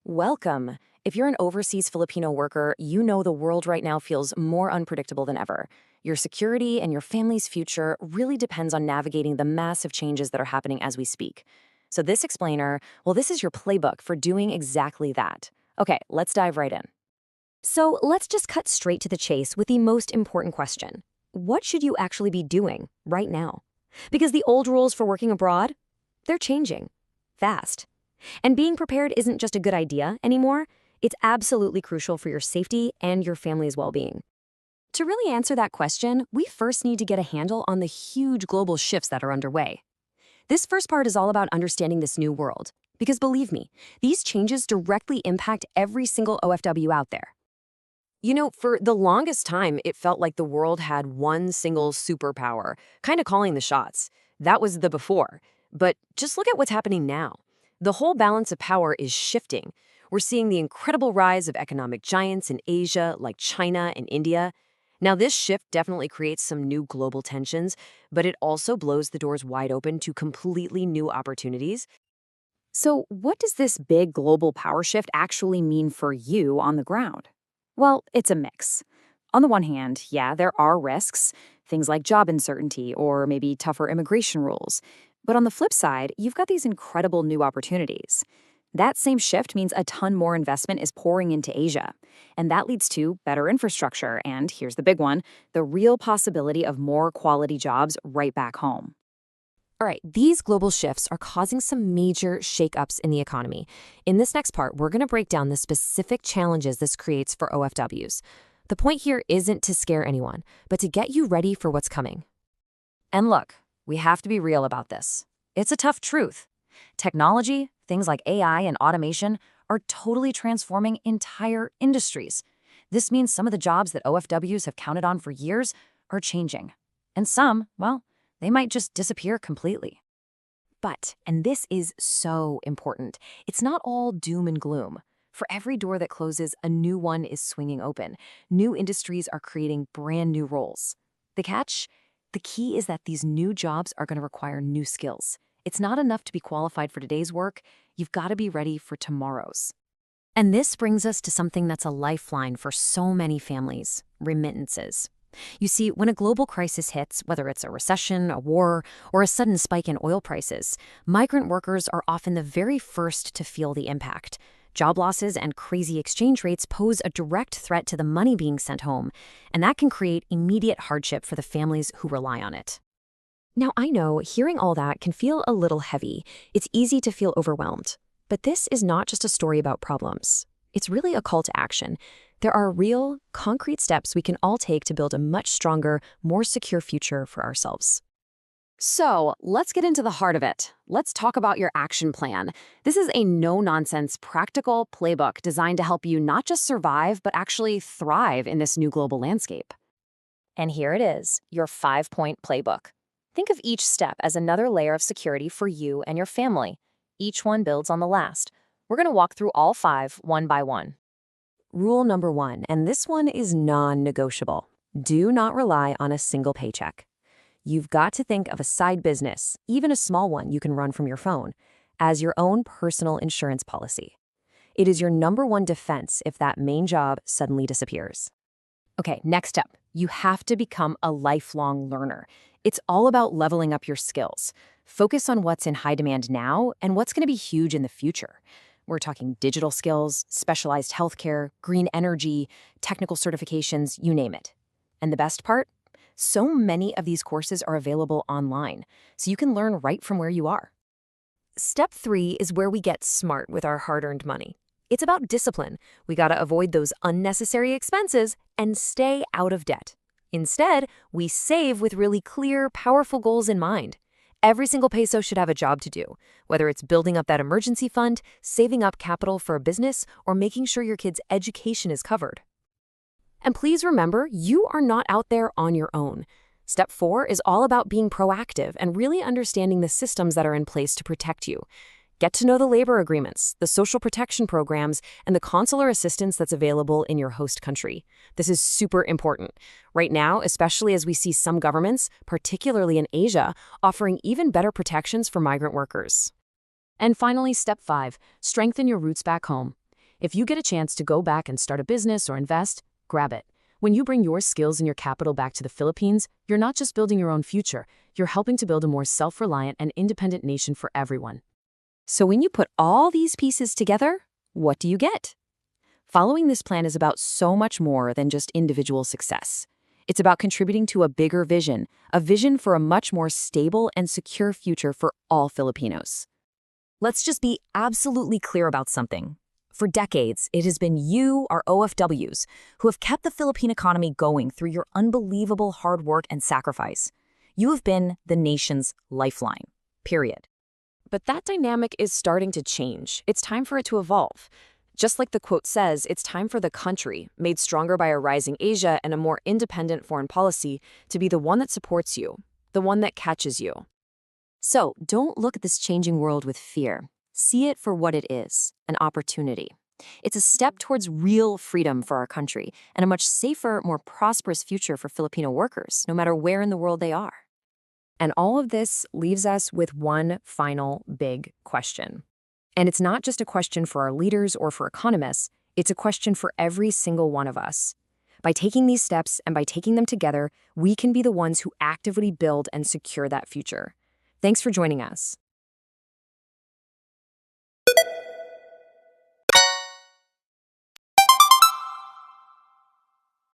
Welcome. If you're an overseas Filipino worker, you know the world right now feels more unpredictable than ever. Your security and your family's future really depends on navigating the massive changes that are happening as we speak. So this explainer, well, this is your playbook for doing exactly that. Okay, let's dive right in. So let's just cut straight to the chase with the most important question. What should you actually be doing right now? Because the old rules for working abroad, they're changing fast. And being prepared isn't just a good idea anymore, it's absolutely crucial for your safety and your family's well-being. To really answer that question, we first need to get a handle on the huge global shifts that are underway. This first part is all about understanding this new world. Because believe me, these changes directly impact every single OFW out there. You know, for the longest time, it felt like the world had one single superpower, kind of calling the shots. That was the before. But just look at what's happening now. The whole balance of power is shifting. We're seeing the incredible rise of economic giants in Asia, like China and India. Now, this shift definitely creates some new global tensions, but it also blows the doors wide open to completely new opportunities. So, what does this big global power shift actually mean for you on the ground? Well, it's a mix. On the one hand, yeah, there are risks, things like job uncertainty or maybe tougher immigration rules. But on the flip side, you've got these incredible new opportunities. That same shift means a ton more investment is pouring into Asia. And that leads to better infrastructure and, here's the big one, the real possibility of more quality jobs right back home. All right, these global shifts are causing some major shakeups in the economy. In this next part, we're going to break down the specific challenges this creates for OFWs. The point here isn't to scare anyone, but to get you ready for what's coming. And look, we have to be real about this. It's a tough truth. Technology, things like AI and automation, are totally transforming entire industries. This means some of the jobs that OFWs have counted on for years are changing. And some, well, they might just disappear completely. But, and this is so important, it's not all doom and gloom. For every door that closes, a new one is swinging open. New industries are creating brand new roles. The catch? The key is that these new jobs are going to require new skills. It's not enough to be qualified for today's work. You've got to be ready for tomorrow's. And this brings us to something that's a lifeline for so many families: remittances. You see, when a global crisis hits, whether it's a recession, a war, or a sudden spike in oil prices, migrant workers are often the very first to feel the impact. Job losses and crazy exchange rates pose a direct threat to the money being sent home, and that can create immediate hardship for the families who rely on it. Now, I know hearing all that can feel a little heavy. It's easy to feel overwhelmed. But this is not just a story about problems. It's really a call to action. There are real, concrete steps we can all take to build a much stronger, more secure future for ourselves. So, let's get into the heart of it. Let's talk about your action plan. This is a no-nonsense, practical playbook designed to help you not just survive, but actually thrive in this new global landscape. And here it is, your 5-point playbook. Think of each step as another layer of security for you and your family. Each one builds on the last. We're going to walk through all 5 one by one. Rule number 1, and this one is non-negotiable. Do not rely on a single paycheck. You've got to think of a side business, even a small one you can run from your phone, as your own personal insurance policy. It is your number one defense if that main job suddenly disappears. Okay, next step. You have to become a lifelong learner. It's all about leveling up your skills. Focus on what's in high demand now and what's going to be huge in the future. We're talking digital skills, specialized healthcare, green energy, technical certifications, you name it. And the best part? So many of these courses are available online, so you can learn right from where you are. Step 3 is where we get smart with our hard-earned money. It's about discipline. We gotta avoid those unnecessary expenses and stay out of debt. Instead, we save with really clear, powerful goals in mind. Every single peso should have a job to do, whether it's building up that emergency fund, saving up capital for a business, or making sure your kid's education is covered. And please remember, you are not out there on your own. Step 4 is all about being proactive and really understanding the systems that are in place to protect you. Get to know the labor agreements, the social protection programs, and the consular assistance that's available in your host country. This is super important. Right now, especially as we see some governments, particularly in Asia, offering even better protections for migrant workers. And finally, step 5, strengthen your roots back home. If you get a chance to go back and start a business or invest, grab it. When you bring your skills and your capital back to the Philippines, you're not just building your own future, you're helping to build a more self-reliant and independent nation for everyone. So when you put all these pieces together, what do you get? Following this plan is about so much more than just individual success. It's about contributing to a bigger vision, a vision for a much more stable and secure future for all Filipinos. Let's just be absolutely clear about something. For decades, it has been you, our OFWs, who have kept the Philippine economy going through your unbelievable hard work and sacrifice. You have been the nation's lifeline, period. But that dynamic is starting to change. It's time for it to evolve. Just like the quote says, it's time for the country, made stronger by a rising Asia and a more independent foreign policy, to be the one that supports you, the one that catches you. So don't look at this changing world with fear. See it for what it is, an opportunity. It's a step towards real freedom for our country and a much safer, more prosperous future for Filipino workers, no matter where in the world they are. And all of this leaves us with one final big question. And it's not just a question for our leaders or for economists, it's a question for every single one of us. By taking these steps and by taking them together, we can be the ones who actively build and secure that future. Thanks for joining us.